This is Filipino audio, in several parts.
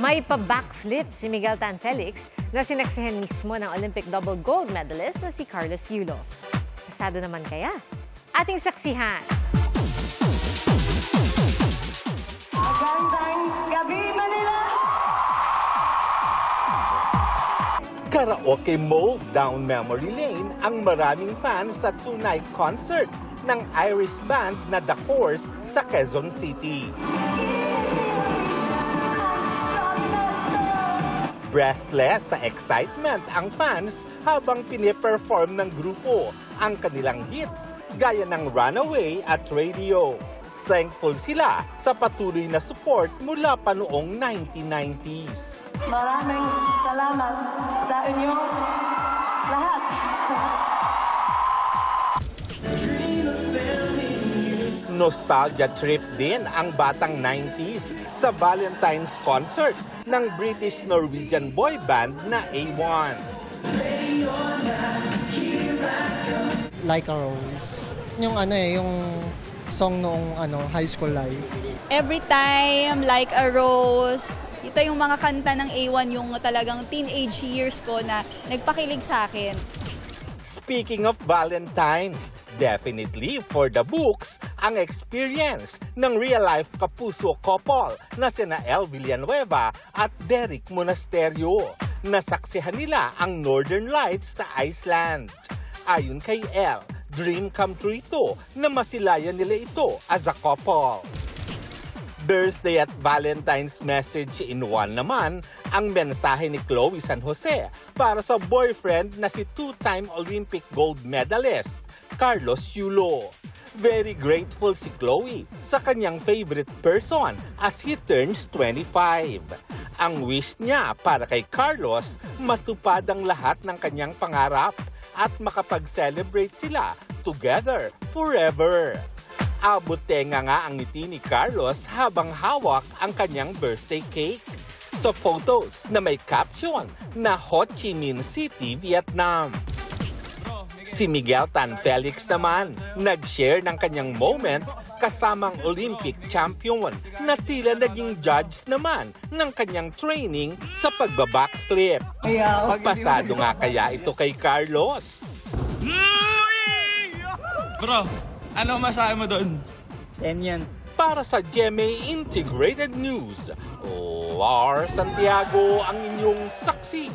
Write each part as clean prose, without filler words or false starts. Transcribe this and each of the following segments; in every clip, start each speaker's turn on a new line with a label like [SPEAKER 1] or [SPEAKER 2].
[SPEAKER 1] May pa-backflip si Miguel Tan Felix na sinaksihan mismo ng Olympic double gold medalist na si Carlos Yulo. Pasado naman kaya? Ating saksihan.
[SPEAKER 2] Magandang gabi, Manila!
[SPEAKER 3] Karaoke mode down memory lane ang maraming fans sa two-night concert ng Irish band na The Horse sa Quezon City. Breathless sa excitement ang fans habang piniperform ng grupo ang kanilang hits gaya ng Runaway at Radio. Thankful sila sa patuloy na support mula pa noong 1990s.
[SPEAKER 2] Maraming salamat sa inyo lahat.
[SPEAKER 3] Nostalgia trip din ang batang 90s sa Valentine's concert ng British-Norwegian boy band na A1.
[SPEAKER 4] Like a Rose. Yung yung song noong high school life.
[SPEAKER 5] Every time, Like a Rose, ito yung mga kanta ng A1, yung talagang teenage years ko na nagpakilig sa akin.
[SPEAKER 3] Speaking of Valentine's, definitely for the books ang experience ng real-life kapuso couple na sina Elle Villanueva at Derek Monasterio. Nasaksihan nila ang Northern Lights sa Iceland. Ayon kay Elle, dream come true ito na masilayan nila ito as a couple. Birthday at Valentine's message in one naman ang mensahe ni Chloe San Jose para sa boyfriend na si two-time Olympic gold medalist, Carlos Yulo. Very grateful si Chloe sa kanyang favorite person as he turns 25. Ang wish niya para kay Carlos, matupad ang lahat ng kanyang pangarap at makapag-celebrate sila together forever. Abot tenga nga ang ngiti ni Carlos habang hawak ang kanyang birthday cake. Sa photos na may caption na Ho Chi Minh City, Vietnam. Si Miguel Tan Felix naman, nag-share ng kanyang moment kasamang Olympic champion na tila naging judge naman ng kanyang training sa pagbabackflip. Pasado nga kaya ito kay Carlos?
[SPEAKER 6] Bro, ano masahe mo doon?
[SPEAKER 7] 10 yan.
[SPEAKER 3] Para sa GMA Integrated News, Lar Santiago ang inyong saksi.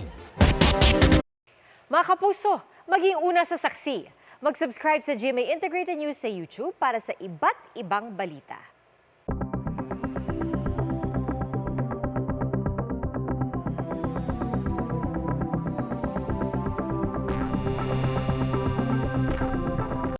[SPEAKER 1] Mga kapuso, maging una sa saksi. Mag-subscribe sa GMA Integrated News sa YouTube para sa iba't ibang balita.